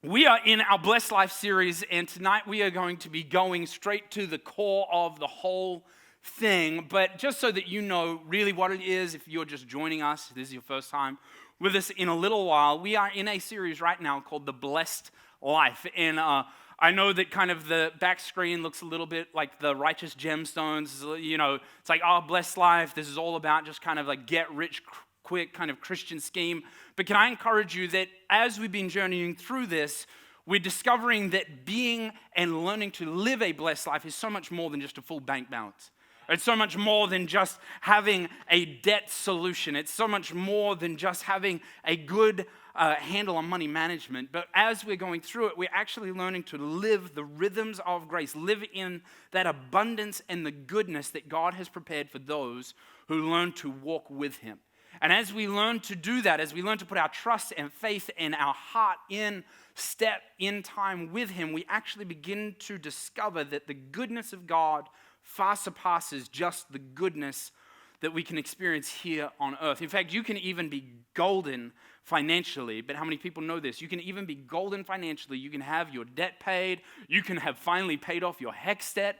We are in our Blessed Life series, and tonight we are going to be going straight to the core of the whole thing. But just so that you know really what it is, if you're just joining us, this is your first time with us in a little while, we are in a series right now called The Blessed Life. And I know that kind of the back screen looks a little bit like the righteous gemstones. You know, it's like, oh, blessed life. This is all about just kind of like get rich quick kind of Christian scheme. But can I encourage you that as we've been journeying through this, we're discovering that being and learning to live a blessed life is so much more than just a full bank balance. It's so much more than just having a debt solution. It's so much more than just having a good handle on money management. But as we're going through it, we're actually learning to live the rhythms of grace, live in that abundance and the goodness that God has prepared for those who learn to walk with Him. And as we learn to do that, as we learn to put our trust and faith and our heart in step, in time with Him, we actually begin to discover that the goodness of God far surpasses just the goodness that we can experience here on earth. In fact, you can even be golden financially, but how many people know this? You can even be golden financially. You can have your debt paid. You can have finally paid off your HECS debt.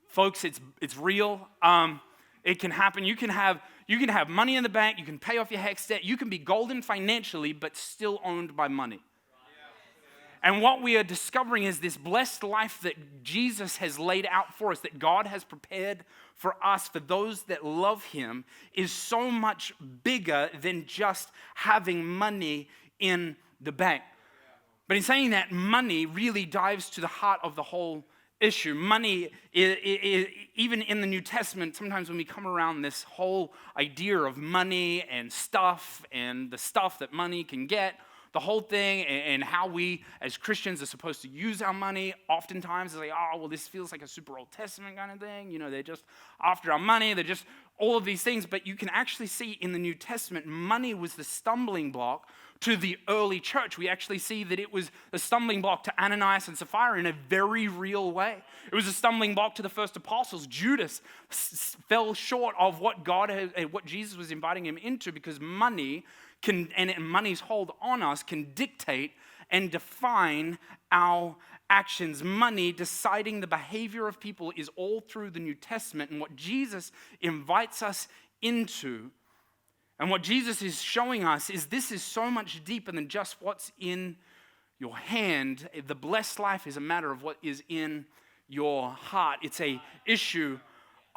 Folks, it's real. It can happen. You can have money in the bank. You can pay off your HECS debt. You can be golden financially, but still owned by money. And what we are discovering is this blessed life that Jesus has laid out for us, that God has prepared for us, for those that love Him, is so much bigger than just having money in the bank. But in saying that, money really dives to the heart of the whole issue. Money, even in the New Testament, sometimes when we come around this whole idea of money and the stuff that money can get, the whole thing and how we as Christians are supposed to use our money, oftentimes it's like, oh, well, this feels like a super Old Testament kind of thing. You know, they're just after our money. They're just all of these things. But you can actually see in the New Testament, money was the stumbling block to the early church. We actually see that it was a stumbling block to Ananias and Sapphira in a very real way. It was a stumbling block to the first apostles. Judas fell short of what Jesus was inviting him into because money and money's hold on us can dictate and define our actions. Money deciding the behavior of people is all through the New Testament, and what Jesus invites us into and what Jesus is showing us is this is so much deeper than just what's in your hand. The blessed life is a matter of what is in your heart. It's an issue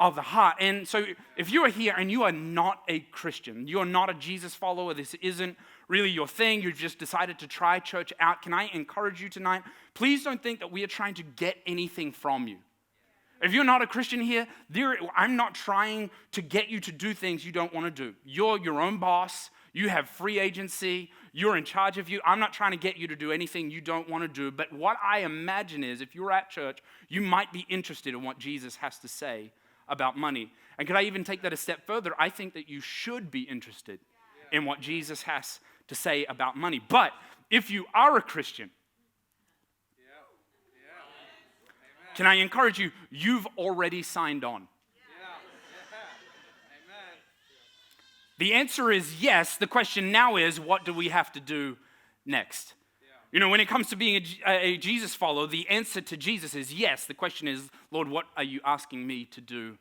of the heart. And so if you are here and you are not a Christian, you're not a Jesus follower, this isn't really your thing, you just decided to try church out, can I encourage you tonight? Please don't think that we are trying to get anything from you. If you're not a Christian here, I'm not trying to get you to do things you don't want to do. You're your own boss. You have free agency. You're in charge of you. I'm not trying to get you to do anything you don't want to do. But what I imagine is if you're at church, you might be interested in what Jesus has to say about money. And could I even take that a step further? I think that you should be interested in what Jesus has to say about money. But if you are a Christian, can I encourage you, you've already signed on. The answer is yes. The question now is, what do we have to do next? You know, when it comes to being a Jesus follower, the answer to Jesus is yes. The question is, Lord, what are you asking me to do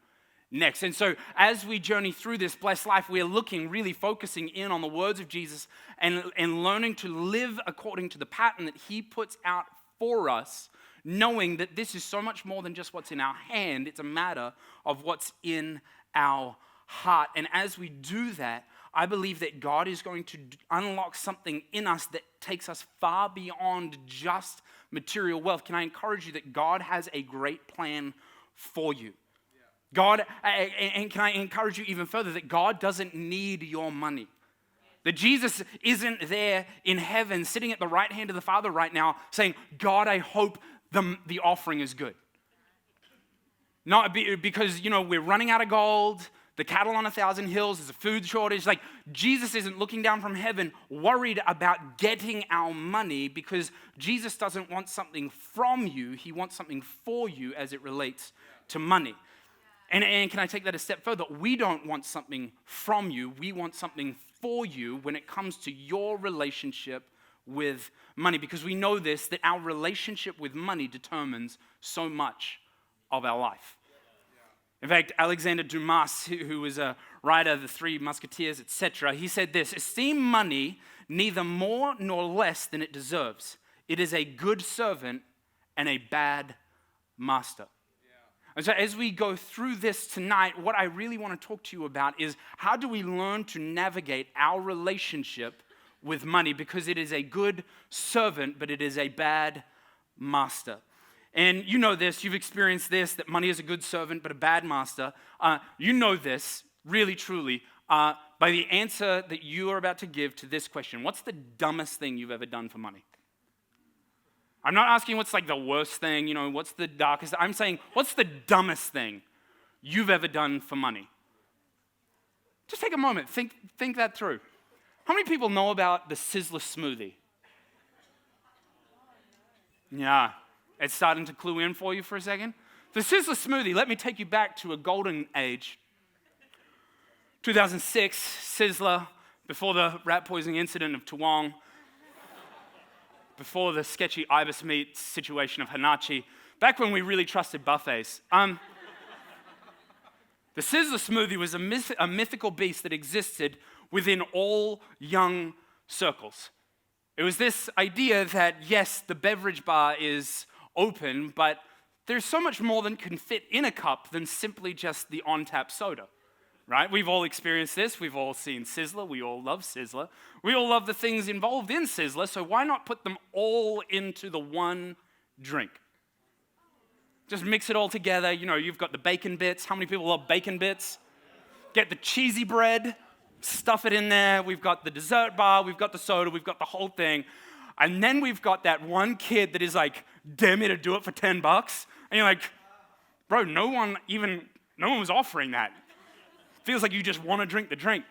next? And so as we journey through this blessed life, we're really focusing in on the words of Jesus and learning to live according to the pattern that He puts out for us, knowing that this is so much more than just what's in our hand. It's a matter of what's in our heart. And as we do that, I believe that God is going to unlock something in us that takes us far beyond just material wealth. Can I encourage you that God has a great plan for you? God, and can I encourage you even further that God doesn't need your money? That Jesus isn't there in heaven sitting at the right hand of the Father right now saying, God, I hope the offering is good. Not because, we're running out of gold, the cattle on 1,000 hills, there's a food shortage. Like, Jesus isn't looking down from heaven worried about getting our money because Jesus doesn't want something from you. He wants something for you as it relates to money. And can I take that a step further? We don't want something from you. We want something for you when it comes to your relationship with money, because we know this, that our relationship with money determines so much of our life. In fact, Alexander Dumas, who was a writer of the Three Musketeers, etc., he said this: esteem money neither more nor less than it deserves. It is a good servant and a bad master. And so as we go through this tonight, what I really want to talk to you about is how do we learn to navigate our relationship with money, because it is a good servant, but it is a bad master. And you know this, you've experienced this, that money is a good servant, but a bad master. You know this, really, truly, by the answer that you are about to give to this question. What's the dumbest thing you've ever done for money? I'm not asking what's like the worst thing, what's the darkest. I'm saying, what's the dumbest thing you've ever done for money? Just take a moment, think that through. How many people know about the Sizzler smoothie? Yeah, it's starting to clue in for you for a second. The Sizzler smoothie, let me take you back to a golden age. 2006, Sizzler, before the rat poisoning incident of Toowong, before the sketchy ibis meat situation of Hanachi, back when we really trusted buffets. The Sizzler smoothie was a mythical beast that existed within all young circles. It was this idea that, yes, the beverage bar is open, but there's so much more than can fit in a cup than simply just the on-tap soda. Right? We've all experienced this. We've all seen Sizzler. We all love Sizzler. We all love the things involved in Sizzler, so why not put them all into the one drink? Just mix it all together. You've got the bacon bits. How many people love bacon bits? Get the cheesy bread, stuff it in there. We've got the dessert bar. We've got the soda. We've got the whole thing. And then we've got that one kid that is like, dare me to do it for $10. And you're like, bro, no one was offering that. Feels like you just want to drink the drink.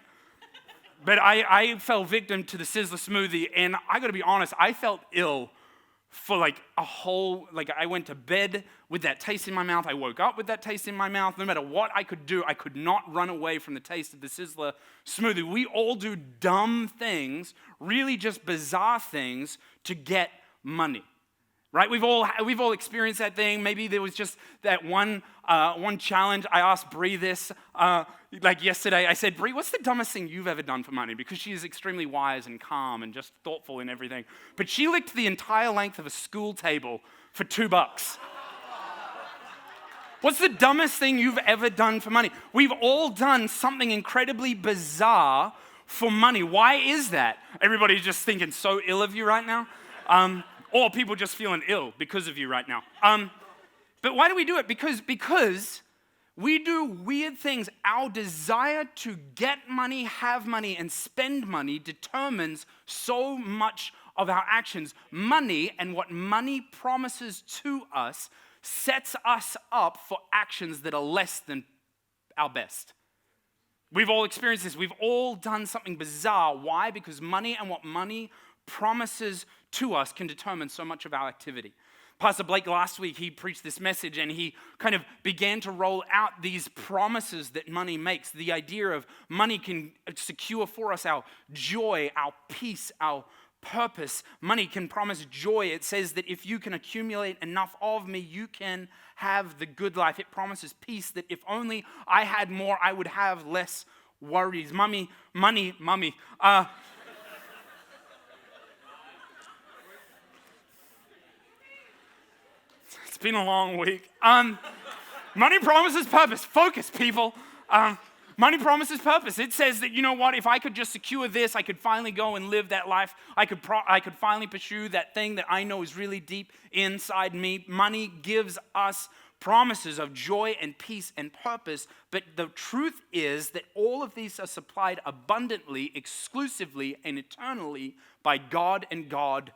But I fell victim to the Sizzler smoothie, and I got to be honest, I felt ill for I went to bed with that taste in my mouth. I woke up with that taste in my mouth. No matter what I could do, I could not run away from the taste of the Sizzler smoothie. We all do dumb things, really just bizarre things to get money. Right? We've all experienced that thing. Maybe there was just that one challenge. I asked Bree this yesterday. I said, Bree, what's the dumbest thing you've ever done for money? Because she is extremely wise and calm and just thoughtful in everything. But she licked the entire length of a school table for $2. What's the dumbest thing you've ever done for money? We've all done something incredibly bizarre for money. Why is that? Everybody's just thinking so ill of you right now. Or people just feeling ill because of you right now. But why do we do it? Because we do weird things. Our desire to get money, have money, and spend money determines so much of our actions. Money and what money promises to us sets us up for actions that are less than our best. We've all experienced this. We've all done something bizarre. Why? Because money and what money promises to us can determine so much of our activity. Pastor Blake last week, he preached this message and he kind of began to roll out these promises that money makes. The idea of money can secure for us our joy, our peace, our purpose. Money can promise joy. It says that if you can accumulate enough of me, you can have the good life. It promises peace, that if only I had more, I would have less worries. Money. It's been a long week. Money promises purpose. Focus, people. Money promises purpose. It says that, you know what, if I could just secure this, I could finally go and live that life. I could finally pursue that thing that I know is really deep inside me. Money gives us promises of joy and peace and purpose, but the truth is that all of these are supplied abundantly, exclusively, and eternally by God and God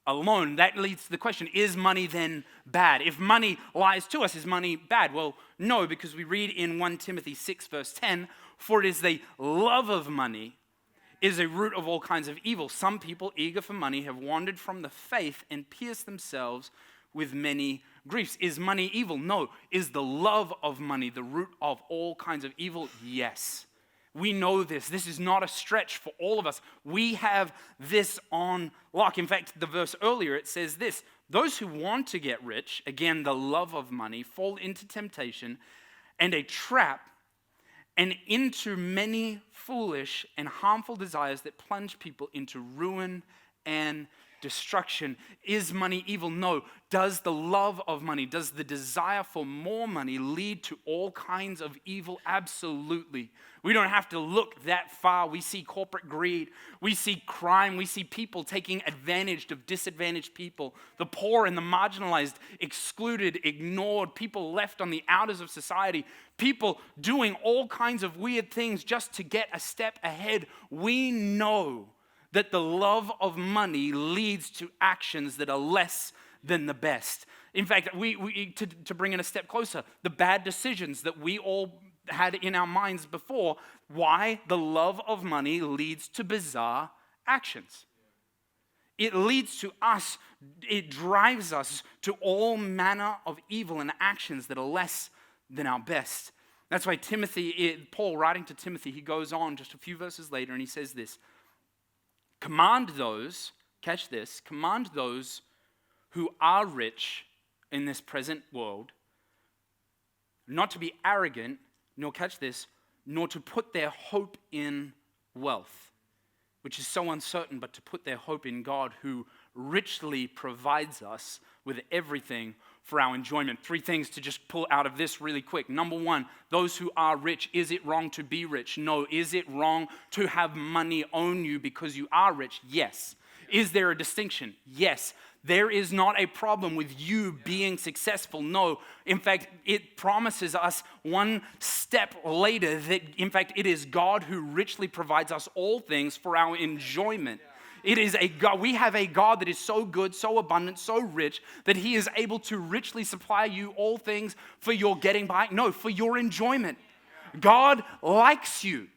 alone. That leads to the question, is money then bad? If money lies to us, is money bad? Well, no, because we read in 1 Timothy 6 verse 10, for it is the love of money is a root of all kinds of evil. Some people eager for money have wandered from the faith and pierced themselves with many griefs. Is money evil? No. Is the love of money the root of all kinds of evil? Yes. We know this. This is not a stretch for all of us. We have this on lock. In fact, the verse earlier, it says this: those who want to get rich, again, the love of money, fall into temptation and a trap and into many foolish and harmful desires that plunge people into ruin and destruction. Is money evil? No. Does the love of money, does the desire for more money lead to all kinds of evil? Absolutely. We don't have to look that far. We see corporate greed. We see crime. We see people taking advantage of disadvantaged people, the poor and the marginalized, excluded, ignored, people left on the outers of society, people doing all kinds of weird things just to get a step ahead. We know that the love of money leads to actions that are less than the best. In fact, to bring it a step closer, the bad decisions that we all had in our minds before, why the love of money leads to bizarre actions. It leads to us, it drives us to all manner of evil and actions that are less than our best. That's why Paul writing to Timothy, he goes on just a few verses later and he says this: command those, catch this, command those who are rich in this present world not to be arrogant, nor, catch this, nor to put their hope in wealth, which is so uncertain, but to put their hope in God, who richly provides us with everything for our enjoyment. 3 things to just pull out of this really quick. Number 1, those who are rich. Is it wrong to be rich? No. Is it wrong to have money own you because you are rich? Yes. Is there a distinction? Yes. There is not a problem with you being successful. No. In fact, it promises us one step later that, in fact, it is God who richly provides us all things for our enjoyment. It is a God. We have a God that is so good, so abundant, so rich that he is able to richly supply you all things for your getting by. No, for your enjoyment. God likes you.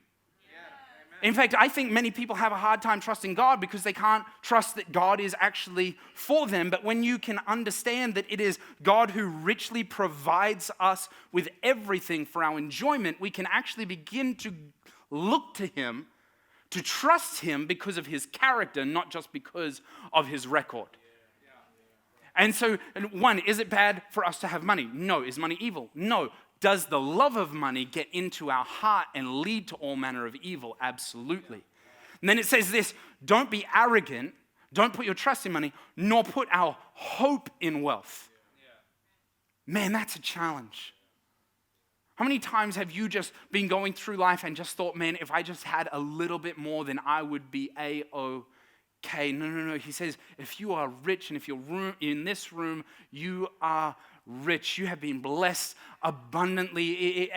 In fact, I think many people have a hard time trusting God because they can't trust that God is actually for them. But when you can understand that it is God who richly provides us with everything for our enjoyment, we can actually begin to look to him, to trust him because of his character, not just because of his record. And so, 1, is it bad for us to have money? No. Is money evil? No. Does the love of money get into our heart and lead to all manner of evil? Absolutely. And then it says this: don't be arrogant, don't put your trust in money, nor put our hope in wealth. Man, that's a challenge. How many times have you just been going through life and just thought, man, if I just had a little bit more, then I would be A-OK? No. He says, if you are rich and if you're in this room, you are rich. You have been blessed abundantly.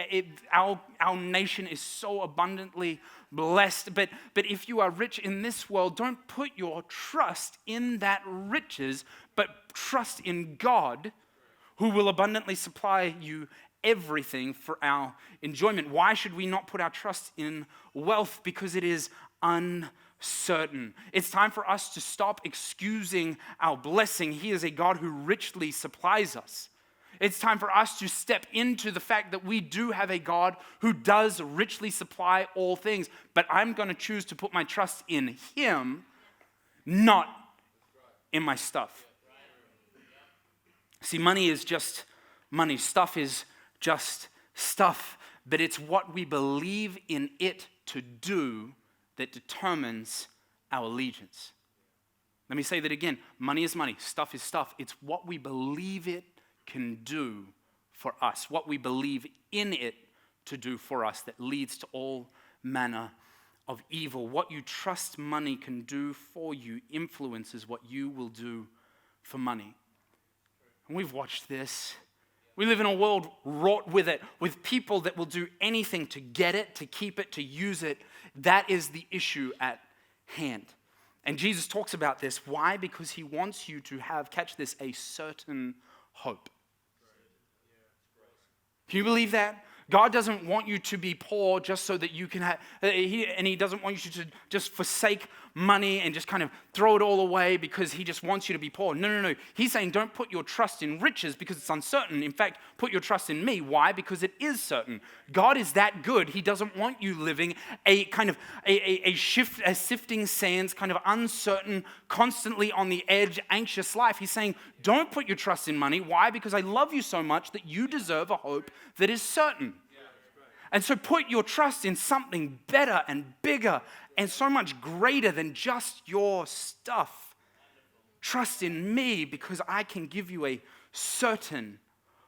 Our nation is so abundantly blessed. But if you are rich in this world, don't put your trust in that riches, but trust in God, who will abundantly supply you everything for our enjoyment. Why should we not put our trust in wealth? Because it is uncertain. It's time for us to stop excusing our blessing. He is a God who richly supplies us. It's time for us to step into the fact that we do have a God who does richly supply all things, but I'm going to choose to put my trust in him, not in my stuff. See, money is just money. Stuff is just stuff, but it's what we believe in it to do that determines our allegiance. Let me say that again. Money is money. Stuff is stuff. It's what we believe it can do for us, what we believe in it to do for us that leads to all manner of evil. What you trust money can do for you influences what you will do for money. And we've watched this. We live in a world wrought with it, with people that will do anything to get it, to keep it, to use it. That is the issue at hand. And Jesus talks about this. Why? Because he wants you to have, catch this, a certain hope. Can you believe that? God doesn't want you to be poor just so that you can have, and he doesn't want you to just forsake money and just kind of throw it all away because he just wants you to be poor. No. He's saying don't put your trust in riches because it's uncertain. In fact, put your trust in me. Why? Because it is certain. God is that good. He doesn't want you living a kind of a sifting sands, kind of uncertain, constantly on the edge, anxious life. He's saying don't put your trust in money. Why? Because I love you so much that you deserve a hope that is certain. And so put your trust in something better and bigger and so much greater than just your stuff. Trust in me because I can give you a certain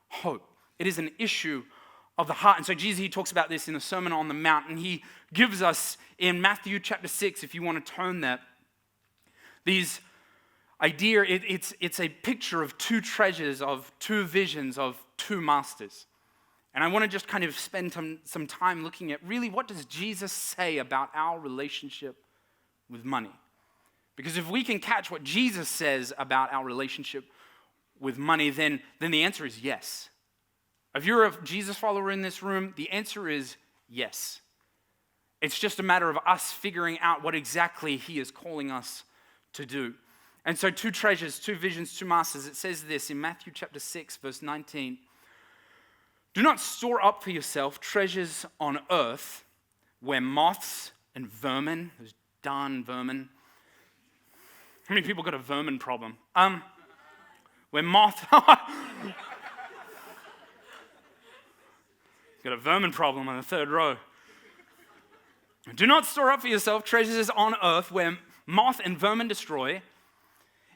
hope. It is an issue of the heart. And so Jesus, he talks about this in the Sermon on the Mount, and he gives us in Matthew chapter 6, if you want to turn there, these idea, it's a picture of two treasures, of two visions, of two masters. And I want to just kind of spend some time looking at really what does Jesus say about our relationship with money? Because if we can catch what Jesus says about our relationship with money, then the answer is yes. If you're a Jesus follower in this room, the answer is yes. It's just a matter of us figuring out what exactly he is calling us to do. And so two treasures, two visions, two masters. It says this in Matthew chapter 6, verse 19. Do not store up for yourself treasures on earth where moths and vermin, those darn vermin. How many people got a vermin problem? Where moth... got a vermin problem on the third row. Do not store up for yourself treasures on earth where moth and vermin destroy,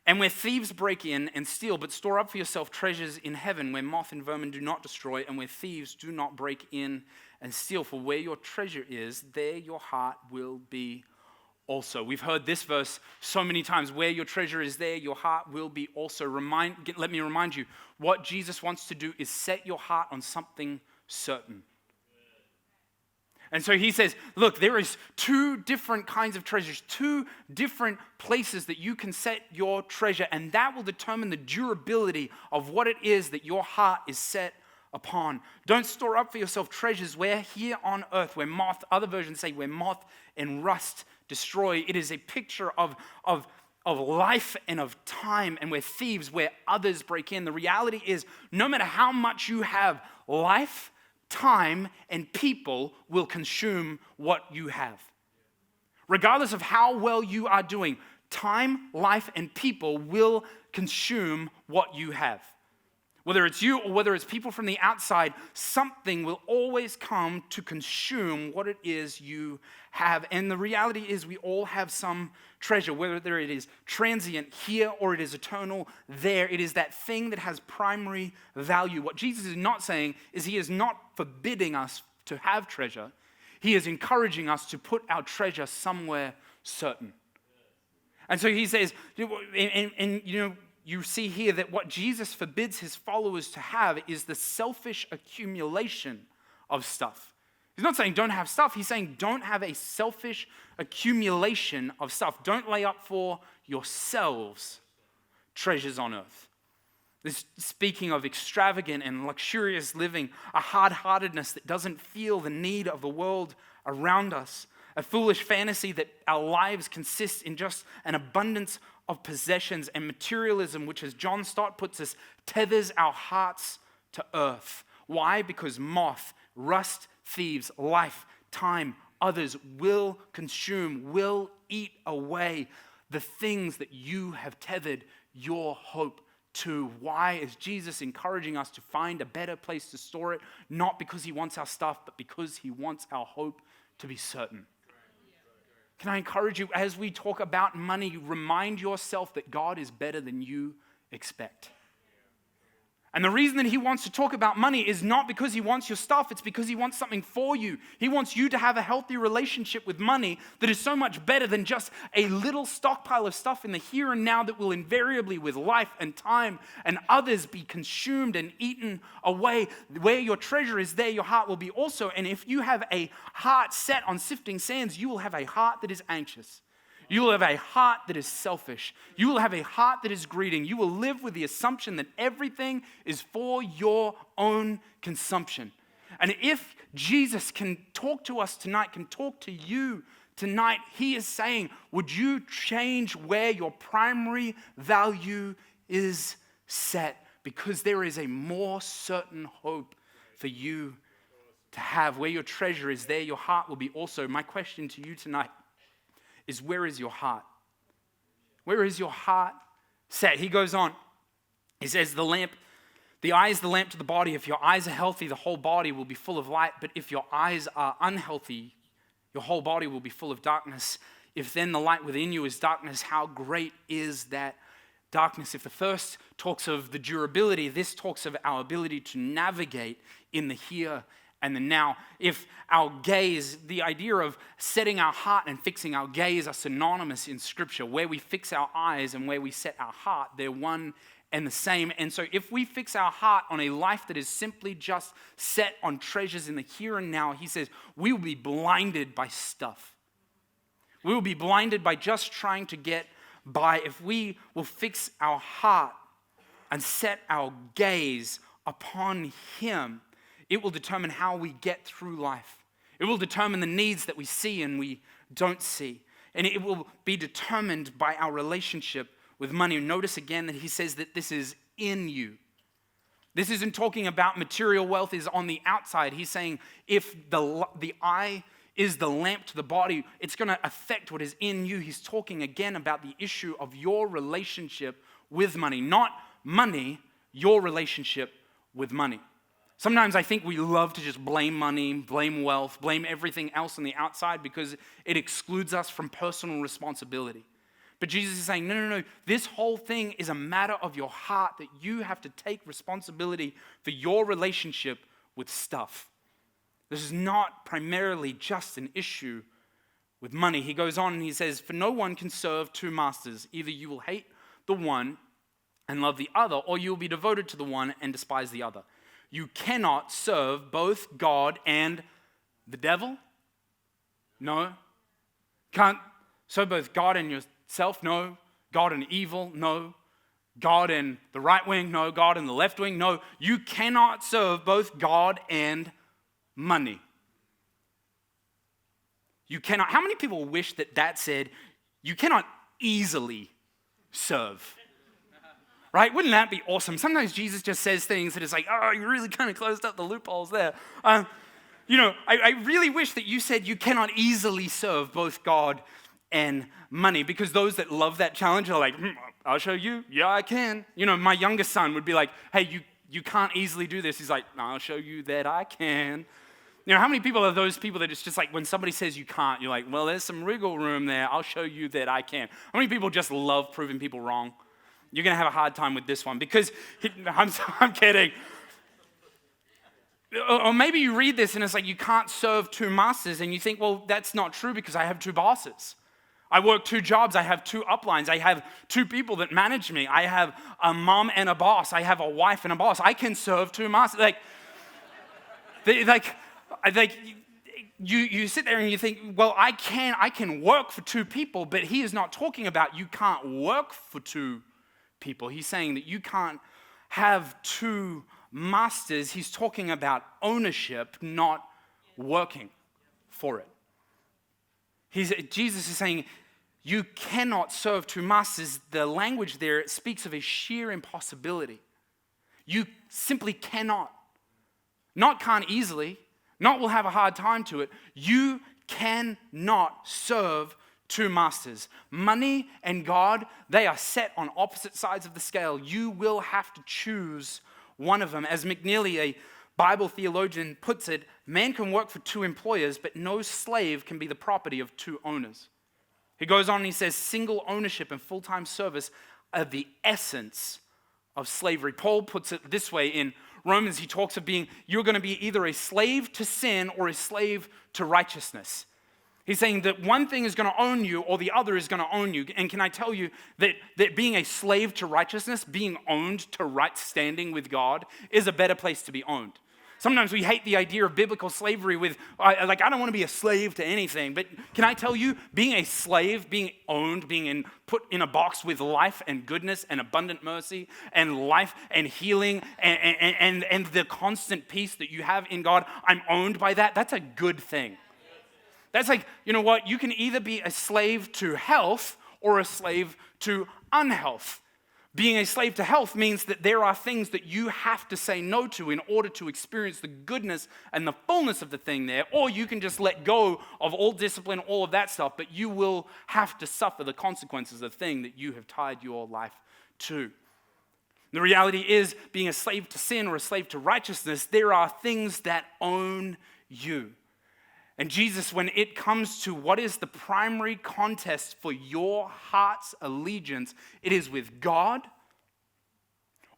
and where thieves break in and steal, but store up for yourself treasures in heaven where moth and vermin do not destroy and where thieves do not break in and steal. For where your treasure is, there your heart will be also. We've heard this verse so many times. Where your treasure is, there your heart will be also. Let me remind you, what Jesus wants to do is set your heart on something certain. And so he says, look, there is two different kinds of treasures, two different places that you can set your treasure, and that will determine the durability of what it is that your heart is set upon. Don't store up for yourself treasures where here on earth, where moth, other versions say where moth and rust destroy. It is a picture of life and of time, and where thieves, where others break in. The reality is, no matter how much you have, life, time, and people will consume what you have. Regardless of how well you are doing, time, life, and people will consume what you have. Whether it's you or whether it's people from the outside, something will always come to consume what it is you have. And the reality is we all have some treasure, whether it is transient here or it is eternal there. It is that thing that has primary value. What Jesus is not saying is he is not forbidding us to have treasure. He is encouraging us to put our treasure somewhere certain. And so he says, you see here that what Jesus forbids his followers to have is the selfish accumulation of stuff. He's not saying don't have stuff. He's saying don't have a selfish accumulation of stuff. Don't lay up for yourselves treasures on earth. This speaking of extravagant and luxurious living, a hard-heartedness that doesn't feel the need of the world around us, a foolish fantasy that our lives consist in just an abundance of possessions, and materialism, which, as John Stott puts us, tethers our hearts to earth. Why? Because moth, rust, thieves, life, time, others will consume, will eat away the things that you have tethered your hope to. Why is Jesus encouraging us to find a better place to store it? Not because he wants our stuff, but because he wants our hope to be certain. Can I encourage you, as we talk about money, remind yourself that God is better than you expect. And the reason that he wants to talk about money is not because he wants your stuff, it's because he wants something for you. He wants you to have a healthy relationship with money that is so much better than just a little stockpile of stuff in the here and now that will invariably, with life and time and others, be consumed and eaten away. Where your treasure is, there your heart will be also. And if you have a heart set on sifting sands, you will have a heart that is anxious. You will have a heart that is selfish. You will have a heart that is greedy. You will live with the assumption that everything is for your own consumption. And if Jesus can talk to us tonight, can talk to you Tonight, he is saying, would you change where your primary value is set? Because there is a more certain hope for you to have. Where your treasure is, there your heart will be also. My question to you tonight is, where is your heart? Where is your heart set? He goes on. He says, the eye is the lamp to the body. If your eyes are healthy, the whole body will be full of light. But if your eyes are unhealthy, your whole body will be full of darkness. If then the light within you is darkness, how great is that darkness? If the first talks of the durability, this talks of our ability to navigate in the here and the now. If our gaze, the idea of setting our heart and fixing our gaze are synonymous in Scripture. Where we fix our eyes and where we set our heart, they're one and the same. And so if we fix our heart on a life that is simply just set on treasures in the here and now, he says, we will be blinded by stuff. We will be blinded by just trying to get by. If we will fix our heart and set our gaze upon him, it will determine how we get through life. It will determine the needs that we see and we don't see. And it will be determined by our relationship with money. Notice again that he says that this is in you. This isn't talking about material wealth is on the outside. He's saying if the eye is the lamp to the body, it's going to affect what is in you. He's talking again about the issue of your relationship with money. Not money, your relationship with money. Sometimes I think we love to just blame money, blame wealth, blame everything else on the outside because it excludes us from personal responsibility. But Jesus is saying, no. This whole thing is a matter of your heart, that you have to take responsibility for your relationship with stuff. This is not primarily just an issue with money. He goes on and he says, for no one can serve two masters. Either you will hate the one and love the other, or you will be devoted to the one and despise the other. You cannot serve both God and the devil. No. Can't serve both God and yourself. No. God and evil. No. God and the right wing. No. God and the left wing. No. You cannot serve both God and money. You cannot. How many people wish that said, you cannot easily serve? Right? Wouldn't that be awesome? Sometimes Jesus just says things that it's like, oh, you really kind of closed up the loopholes there. I really wish that you said you cannot easily serve both God and money, because those that love that challenge are like, I'll show you. Yeah, I can. My youngest son would be like, hey, you can't easily do this. He's like, no, I'll show you that I can. How many people are those people that it's just like when somebody says you can't, you're like, well, there's some wiggle room there. I'll show you that I can. How many people just love proving people wrong? You're going to have a hard time with this one because I'm kidding. Or maybe you read this and it's like you can't serve two masters and you think, well, that's not true because I have two bosses. I work two jobs. I have two uplines. I have two people that manage me. I have a mom and a boss. I have a wife and a boss. I can serve two masters. You sit there and you think, well, I can work for two people, but he is not talking about you can't work for two people. He's saying that you can't have two masters. He's talking about ownership, not working for it. Jesus is saying you cannot serve two masters. The language there, it speaks of a sheer impossibility. You simply cannot. Not can't easily, not will have a hard time to it. You cannot serve two masters. Money and God, they are set on opposite sides of the scale. You will have to choose one of them. As McNeely, a Bible theologian, puts it, man can work for two employers, but no slave can be the property of two owners. He goes on and he says, single ownership and full-time service are the essence of slavery. Paul puts it this way in Romans. He talks of you're going to be either a slave to sin or a slave to righteousness. He's saying that one thing is going to own you or the other is going to own you. And can I tell you that being a slave to righteousness, being owned to right standing with God, is a better place to be owned. Sometimes we hate the idea of biblical slavery I don't want to be a slave to anything. But can I tell you, being a slave, being owned, put in a box with life and goodness and abundant mercy and life and healing and the constant peace that you have in God, I'm owned by that. That's a good thing. That's like, you know what? You can either be a slave to health or a slave to unhealth. Being a slave to health means that there are things that you have to say no to in order to experience the goodness and the fullness of the thing there, or you can just let go of all discipline, all of that stuff, but you will have to suffer the consequences of the thing that you have tied your life to. The reality is, being a slave to sin or a slave to righteousness, there are things that own you. And Jesus, when it comes to what is the primary contest for your heart's allegiance, it is with God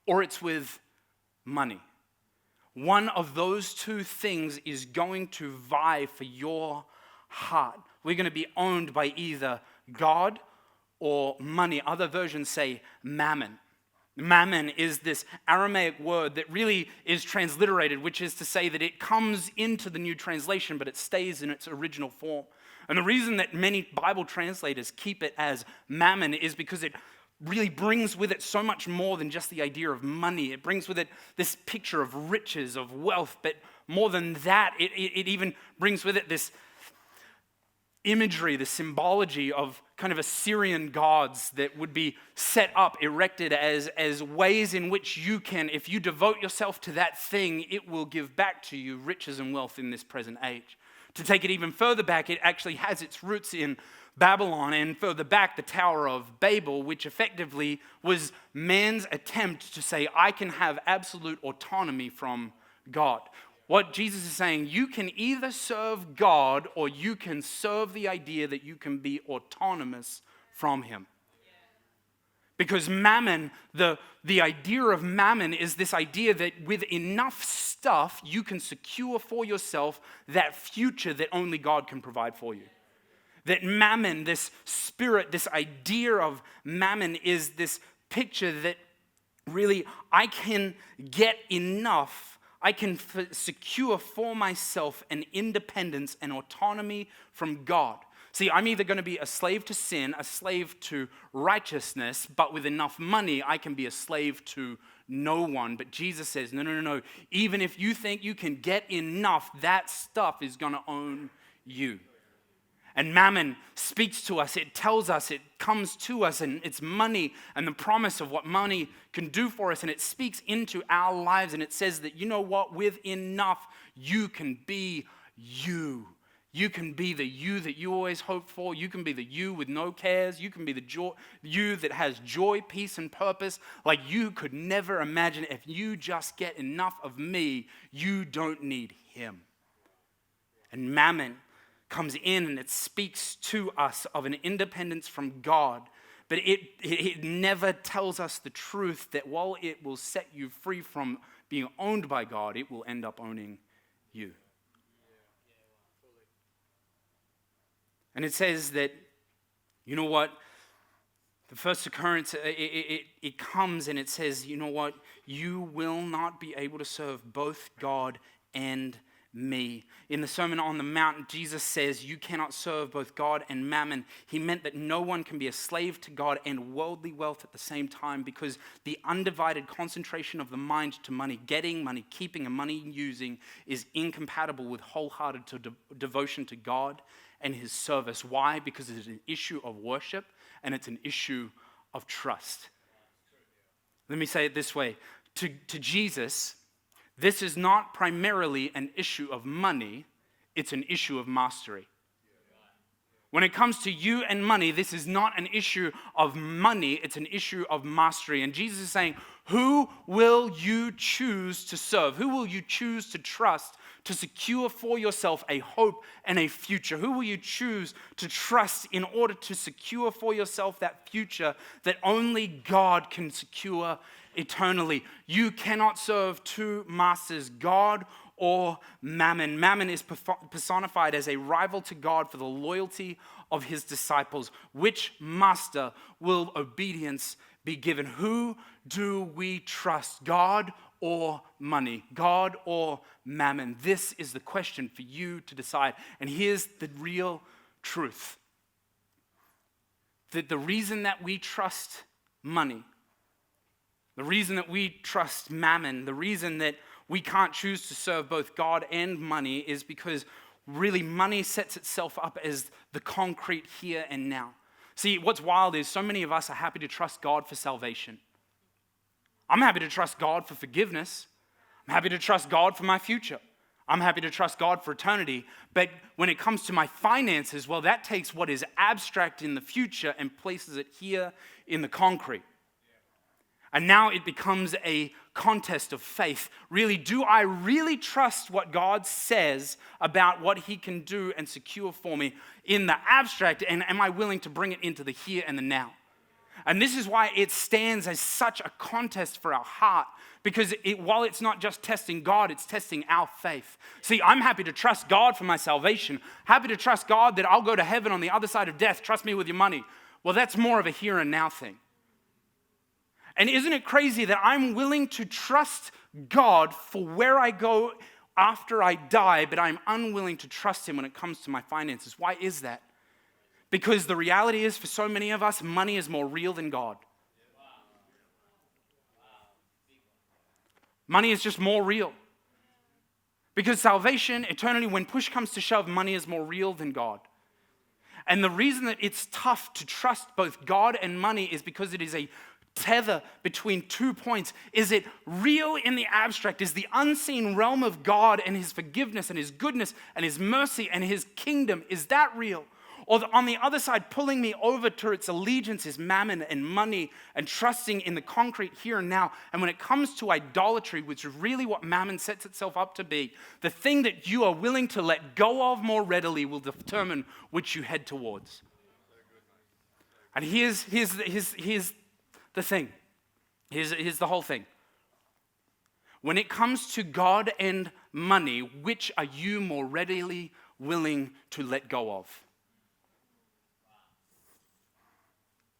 or it's with money. One of those two things is going to vie for your heart. We're going to be owned by either God or money. Other versions say mammon. Mammon is this Aramaic word that really is transliterated, which is to say that it comes into the new translation, but it stays in its original form. And the reason that many Bible translators keep it as mammon is because it really brings with it so much more than just the idea of money. It brings with it this picture of riches, of wealth, but more than that, it even brings with it this imagery, the symbology of kind of Assyrian gods that would be set up, erected as ways in which you can, if you devote yourself to that thing, it will give back to you riches and wealth in this present age. To take it even further back, it actually has its roots in Babylon, and further back, the Tower of Babel, which effectively was man's attempt to say, I can have absolute autonomy from God. What Jesus is saying, you can either serve God or you can serve the idea that you can be autonomous from him. Because mammon, the idea of mammon is this idea that with enough stuff, you can secure for yourself that future that only God can provide for you. That mammon, this spirit, this idea of mammon is this picture that really I can get enough. I can secure for myself an independence and autonomy from God. See, I'm either going to be a slave to sin, a slave to righteousness, but with enough money, I can be a slave to no one. But Jesus says, no. Even if you think you can get enough, that stuff is going to own you. And mammon speaks to us, it tells us, it comes to us, and it's money and the promise of what money can do for us, and it speaks into our lives, and it says that, you know what, with enough, you can be you. You can be the you that you always hoped for. You can be the you with no cares. You can be the you that has joy, peace, and purpose like you could never imagine. If you just get enough of me, you don't need him. And mammon comes in and it speaks to us of an independence from God, but it never tells us the truth that while it will set you free from being owned by God, it will end up owning you. And it says that, you know what, the first occurrence, it comes and it says, you know what, you will not be able to serve both God and me. In the Sermon on the Mount, Jesus says you cannot serve both God and mammon. He meant that no one can be a slave to God and worldly wealth at the same time, because the undivided concentration of the mind to money, getting money, keeping, and money using is incompatible with wholehearted devotion to God and his service. Why? Because it's an issue of worship and it's an issue of trust. Let me say it this way. To Jesus, this is not primarily an issue of money, it's an issue of mastery. When it comes to you and money, this is not an issue of money, it's an issue of mastery. And Jesus is saying, who will you choose to serve? Who will you choose to trust to secure for yourself a hope and a future? Who will you choose to trust in order to secure for yourself that future that only God can secure eternally? You cannot serve two masters, God or mammon. Mammon is personified as a rival to God for the loyalty of his disciples. Which master will obedience be given? Who do we trust, God or money? God or mammon? This is the question for you to decide. And here's the real truth. That the reason that we trust money, the reason that we trust mammon, the reason that we can't choose to serve both God and money is because really money sets itself up as the concrete here and now. See, what's wild is so many of us are happy to trust God for salvation. I'm happy to trust God for forgiveness. I'm happy to trust God for my future. I'm happy to trust God for eternity. But when it comes to my finances, well, that takes what is abstract in the future and places it here in the concrete. And now it becomes a contest of faith. Really, do I really trust what God says about what he can do and secure for me in the abstract? And am I willing to bring it into the here and the now? And this is why it stands as such a contest for our heart. Because while it's not just testing God, it's testing our faith. See, I'm happy to trust God for my salvation. Happy to trust God that I'll go to heaven on the other side of death. Trust me with your money. Well, that's more of a here and now thing. And isn't it crazy that I'm willing to trust God for where I go after I die, but I'm unwilling to trust him when it comes to my finances? Why is that? Because the reality is, for so many of us, money is more real than God. Money is just more real. Because salvation, eternity, when push comes to shove, money is more real than God. And the reason that it's tough to trust both God and money is because it is a tether between 2 points. Is it real in the abstract? Is the unseen realm of God and his forgiveness and his goodness and his mercy and his kingdom, is that real? Or on the other side, pulling me over to its allegiance is mammon and money and trusting in the concrete here and now. And when it comes to idolatry, which is really what mammon sets itself up to be, the thing that you are willing to let go of more readily will determine which you head towards. And here's the thing. Here's the whole thing. When it comes to God and money, which are you more readily willing to let go of?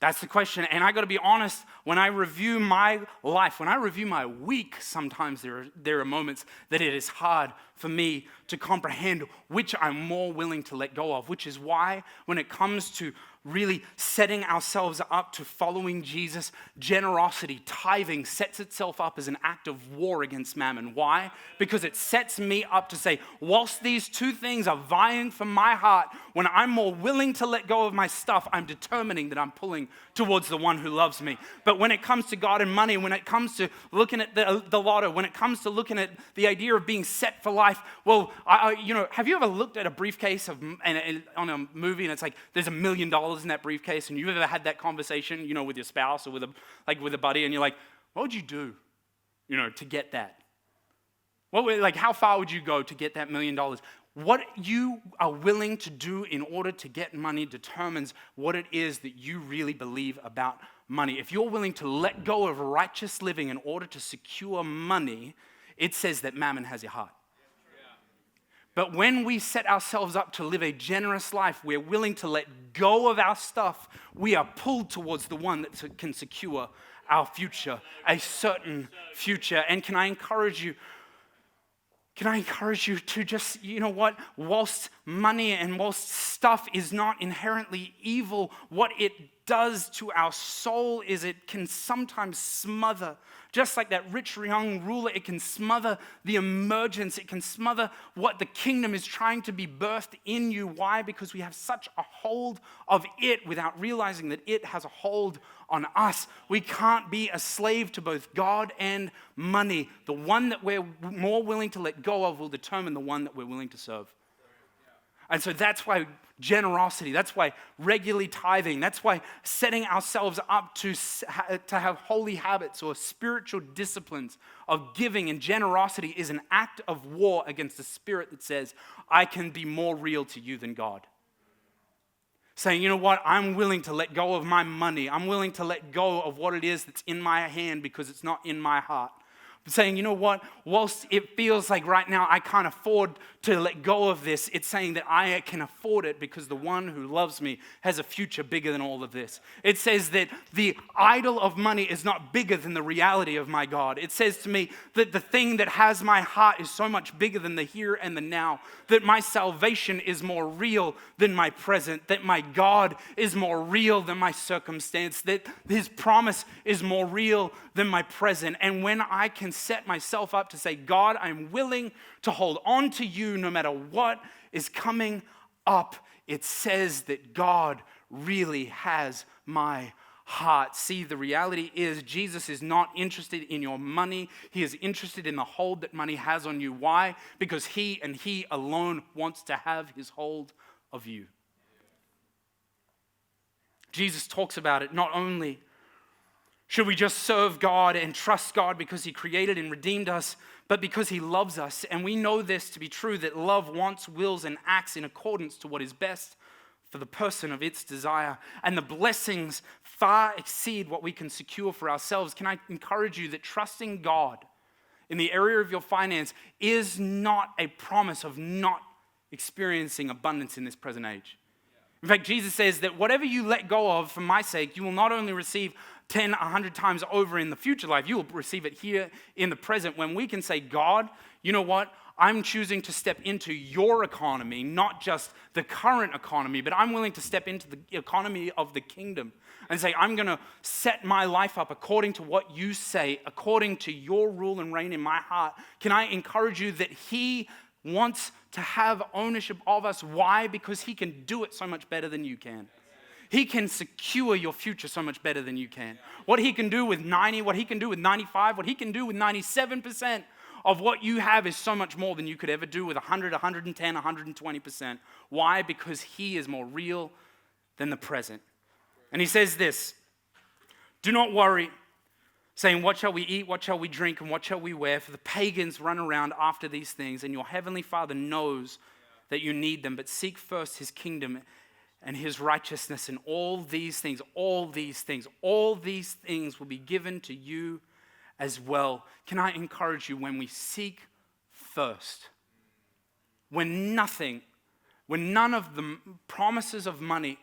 That's the question. And I got to be honest, when I review my life, when I review my week, sometimes there are moments that it is hard for me to comprehend which I'm more willing to let go of, which is why when it comes to really setting ourselves up to following Jesus, generosity, tithing sets itself up as an act of war against mammon. Why? Because it sets me up to say, whilst these two things are vying for my heart, when I'm more willing to let go of my stuff, I'm determining that I'm pulling towards the one who loves me. But when it comes to God and money, when it comes to looking at the lotto, when it comes to looking at the idea of being set for life, well, have you ever looked at a briefcase on a movie and it's like there's $1 million in that briefcase, and you've ever had that conversation, with your spouse or with a buddy, and you're like, what would you do, to get that? How far would you go to get that $1 million? What you are willing to do in order to get money determines what it is that you really believe about money. If you're willing to let go of righteous living in order to secure money, it says that mammon has your heart. But when we set ourselves up to live a generous life, we're willing to let go of our stuff, we are pulled towards the one that can secure our future, a certain future. And can I encourage you to just, whilst money and whilst stuff is not inherently evil, what it does to our soul is it can sometimes smother, just like that rich young ruler, it can smother the emergence, it can smother what the kingdom is trying to be birthed in you. Why? Because we have such a hold of it without realizing that it has a hold on us. We can't be a slave to both God and money. The one that we're more willing to let go of will determine the one that we're willing to serve. And so that's why generosity, that's why regularly tithing, that's why setting ourselves up to have holy habits or spiritual disciplines of giving and generosity is an act of war against the spirit that says, I can be more real to you than God. Saying, you know what, I'm willing to let go of my money. I'm willing to let go of what it is that's in my hand because it's not in my heart. Saying, you know what, whilst it feels like right now I can't afford to let go of this, it's saying that I can afford it because the one who loves me has a future bigger than all of this. It says that the idol of money is not bigger than the reality of my God. It says to me that the thing that has my heart is so much bigger than the here and the now, that my salvation is more real than my present, that my God is more real than my circumstance, that his promise is more real than my present. And when I can set myself up to say, God, I'm willing to hold on to you no matter what is coming up, it says that God really has my heart. See, the reality is Jesus is not interested in your money. He is interested in the hold that money has on you. Why? Because he and he alone wants to have his hold of you. Jesus talks about it. Not only should we just serve God and trust God because he created and redeemed us, but because he loves us. And we know this to be true, that love wants, wills, and acts in accordance to what is best for the person of its desire. And the blessings far exceed what we can secure for ourselves. Can I encourage you that trusting God in the area of your finance is not a promise of not experiencing abundance in this present age. In fact, Jesus says that whatever you let go of for my sake, you will not only receive 10, 100 times over in the future life, you will receive it here in the present. When we can say, God, you know what? I'm choosing to step into your economy, not just the current economy, but I'm willing to step into the economy of the kingdom and say, I'm going to set my life up according to what you say, according to your rule and reign in my heart. Can I encourage you that he wants to have ownership of us? Why? Because he can do it so much better than you can. He can secure your future so much better than you can. What he can do with 90, what he can do with 95, what he can do with 97% of what you have is so much more than you could ever do with 100, 110, 120%. Why? Because he is more real than the present. And he says this, do not worry, saying, what shall we eat, what shall we drink, and what shall we wear? For the pagans run around after these things, and your heavenly Father knows that you need them. But seek first his kingdom and his righteousness, and all these things will be given to you as well. Can I encourage you, when we seek first, when none of the promises of money,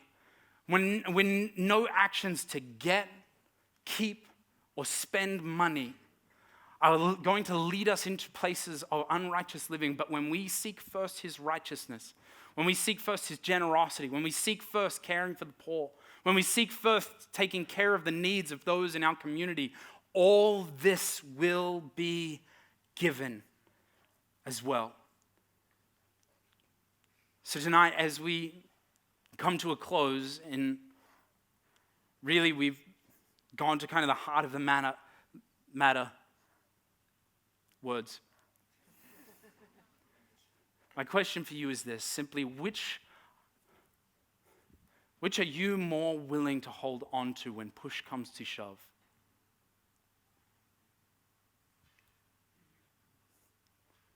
when no actions to get, keep, or spend money are going to lead us into places of unrighteous living, but when we seek first his righteousness, when we seek first his generosity, when we seek first caring for the poor, when we seek first taking care of the needs of those in our community, all this will be given as well. So tonight, as we come to a close, and really we've gone to kind of the heart of the matter, words. My question for you is this, simply, which are you more willing to hold on to when push comes to shove?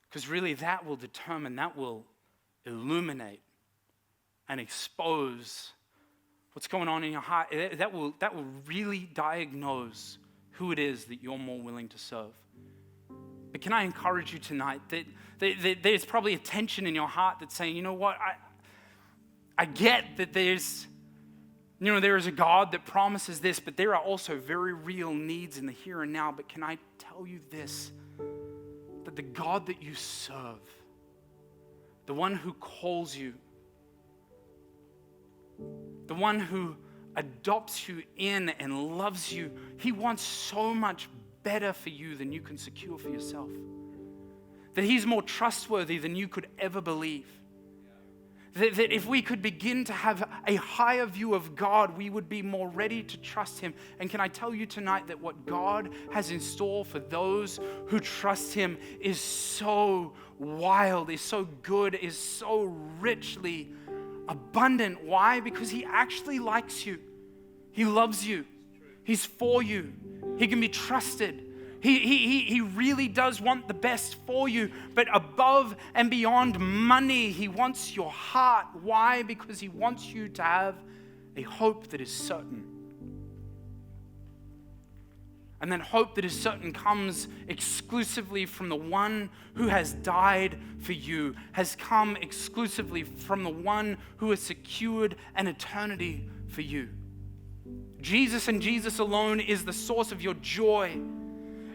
Because really that will determine, that will illuminate and expose what's going on in your heart. That will really diagnose who it is that you're more willing to serve. But can I encourage you tonight that there's probably a tension in your heart that's saying, you know what, I get that there is a God that promises this, but there are also very real needs in the here and now. But can I tell you this, that the God that you serve, the one who calls you, the one who adopts you in and loves you, he wants so much better for you than you can secure for yourself. That he's more trustworthy than you could ever believe. That if we could begin to have a higher view of God, we would be more ready to trust him. And can I tell you tonight that what God has in store for those who trust him is so wild, is so good, is so richly abundant. Why? Because he actually likes you. He loves you. He's for you. He can be trusted. He really does want the best for you. But above and beyond money, he wants your heart. Why? Because he wants you to have a hope that is certain. And that hope that is certain comes exclusively from the one who has died for you, has come exclusively from the one who has secured an eternity for you. Jesus and Jesus alone is the source of your joy,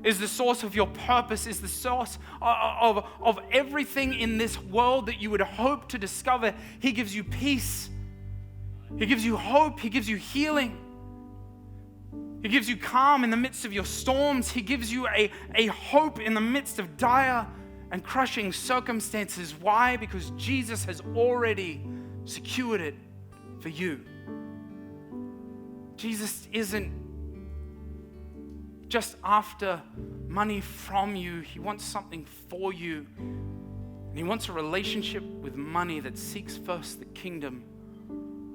is the source of your purpose, is the source of everything in this world that you would hope to discover. He gives you peace. He gives you hope. He gives you healing. He gives you calm in the midst of your storms. He gives you a hope in the midst of dire and crushing circumstances. Why? Because Jesus has already secured it for you. Jesus isn't just after money from you. He wants something for you. And he wants a relationship with money that seeks first the kingdom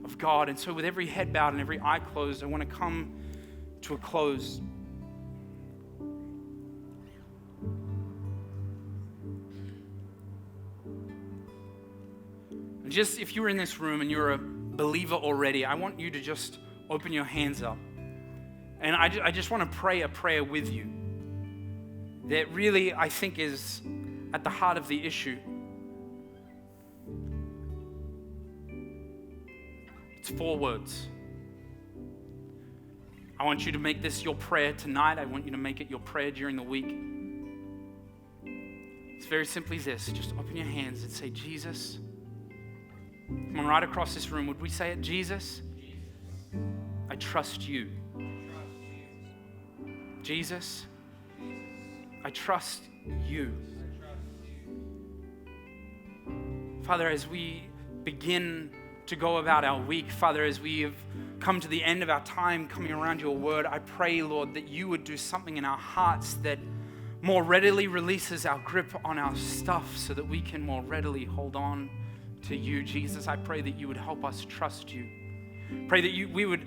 of God. And so with every head bowed and every eye closed, I want to come to a close. And just if you're in this room and you're a believer already, I want you to just open your hands up. And I just want to pray a prayer with you that really I think is at the heart of the issue. It's 4 words. I want you to make this your prayer tonight. I want you to make it your prayer during the week. It's very simply this. Just open your hands and say, Jesus. Come on, right across this room. Would we say it? Jesus, I trust you. Jesus, I trust you. Father, as we begin to go about our week, Father, as we have come to the end of our time coming around your word, I pray, Lord, that you would do something in our hearts that more readily releases our grip on our stuff so that we can more readily hold on to you. Jesus, I pray that you would help us trust you. Pray that we would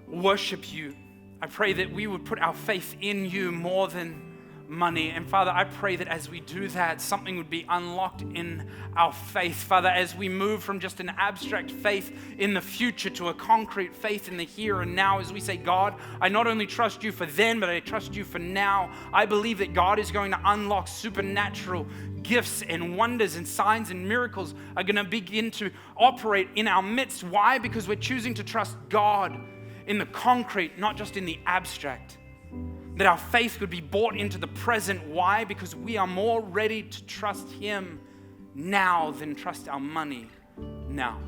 worship you. I pray that we would put our faith in you more than money. And Father, I pray that as we do that, something would be unlocked in our faith. Father, as we move from just an abstract faith in the future to a concrete faith in the here and now, as we say, God, I not only trust you for then, but I trust you for now. I believe that God is going to unlock supernatural gifts and wonders and signs and miracles are going to begin to operate in our midst. Why? Because we're choosing to trust God in the concrete, not just in the abstract. That our faith would be brought into the present. Why? Because we are more ready to trust Him now than trust our money now.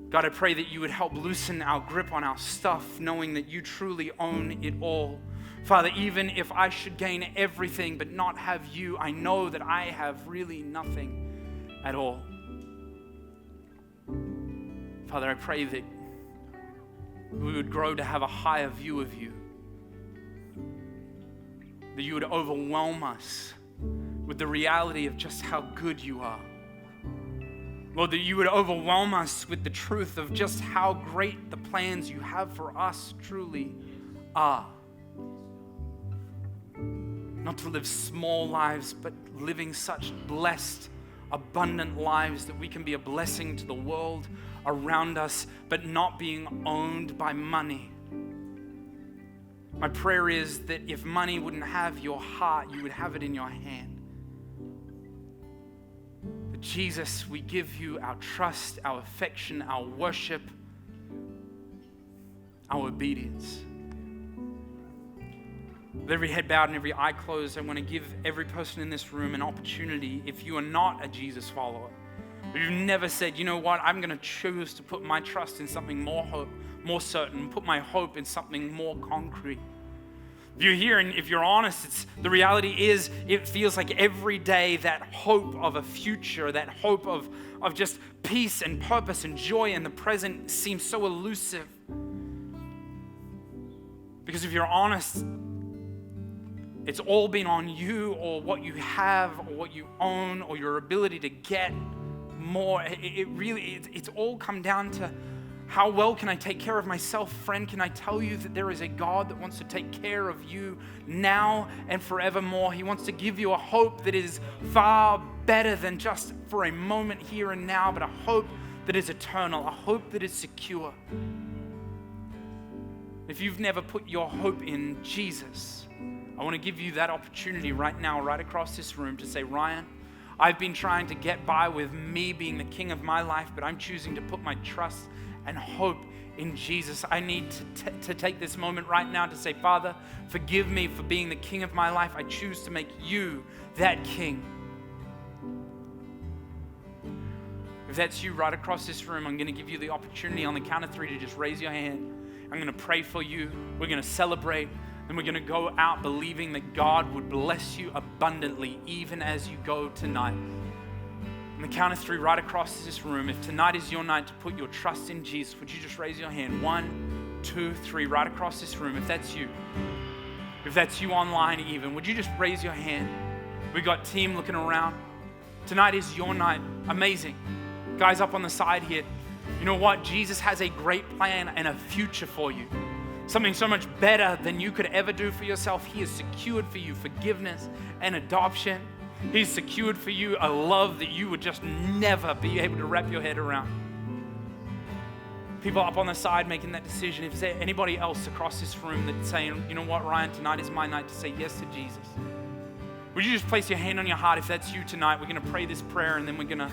God, I pray that you would help loosen our grip on our stuff, knowing that you truly own it all. Father, even if I should gain everything but not have you, I know that I have really nothing at all. Father, I pray that we would grow to have a higher view of you. That you would overwhelm us with the reality of just how good you are. Lord, that you would overwhelm us with the truth of just how great the plans you have for us truly are. Not to live small lives, but living such blessed, abundant lives that we can be a blessing to the world around us, but not being owned by money. My prayer is that if money wouldn't have your heart, you would have it in your hand. But Jesus, we give you our trust, our affection, our worship, our obedience. With every head bowed and every eye closed, I want to give every person in this room an opportunity. If you are not a Jesus follower, if you've never said, you know what, I'm going to choose to put my trust in something more certain, put my hope in something more concrete. If you're here and if you're honest, the reality is it feels like every day that hope of a future, that hope of just peace and purpose and joy in the present seems so elusive. Because if you're honest, it's all been on you or what you have or what you own or your ability to get more. It's all come down to how well can I take care of myself? Friend, can I tell you that there is a God that wants to take care of you now and forevermore. He wants to give you a hope that is far better than just for a moment here and now, but a hope that is eternal, a hope that is secure. If you've never put your hope in Jesus, I want to give you that opportunity right now, right across this room, to say, Ryan, I've been trying to get by with me being the king of my life, but I'm choosing to put my trust and hope in Jesus. I need to take this moment right now to say, Father, forgive me for being the king of my life. I choose to make you that king. If that's you right across this room, I'm going to give you the opportunity on the count of 3 to just raise your hand. I'm going to pray for you. We're going to celebrate. then we're going to go out believing that God would bless you abundantly even as you go tonight. On the count of 3, right across this room, if tonight is your night to put your trust in Jesus, would you just raise your hand? 1, 2, 3, right across this room. If that's you, if that's you online even, would you just raise your hand? We got team looking around. Tonight is your night. Amazing. Guys up on the side here, you know what? Jesus has a great plan and a future for you. Something so much better than you could ever do for yourself. He has secured for you forgiveness and adoption. He's secured for you a love that you would just never be able to wrap your head around. People up on the side making that decision. If there's anybody else across this room that's saying, you know what, Ryan, tonight is my night to say yes to Jesus. Would you just place your hand on your heart if that's you tonight? We're going to pray this prayer and then we're going to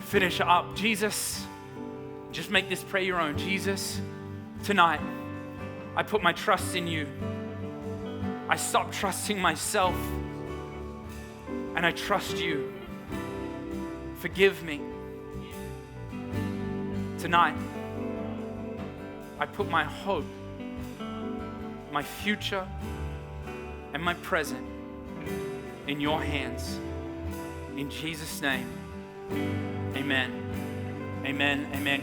finish up. Jesus, just make this prayer your own. Jesus, tonight, I put my trust in you. I stop trusting myself and I trust you. Forgive me. Tonight, I put my hope, my future, and my present in your hands. In Jesus' name, amen. Amen. Amen.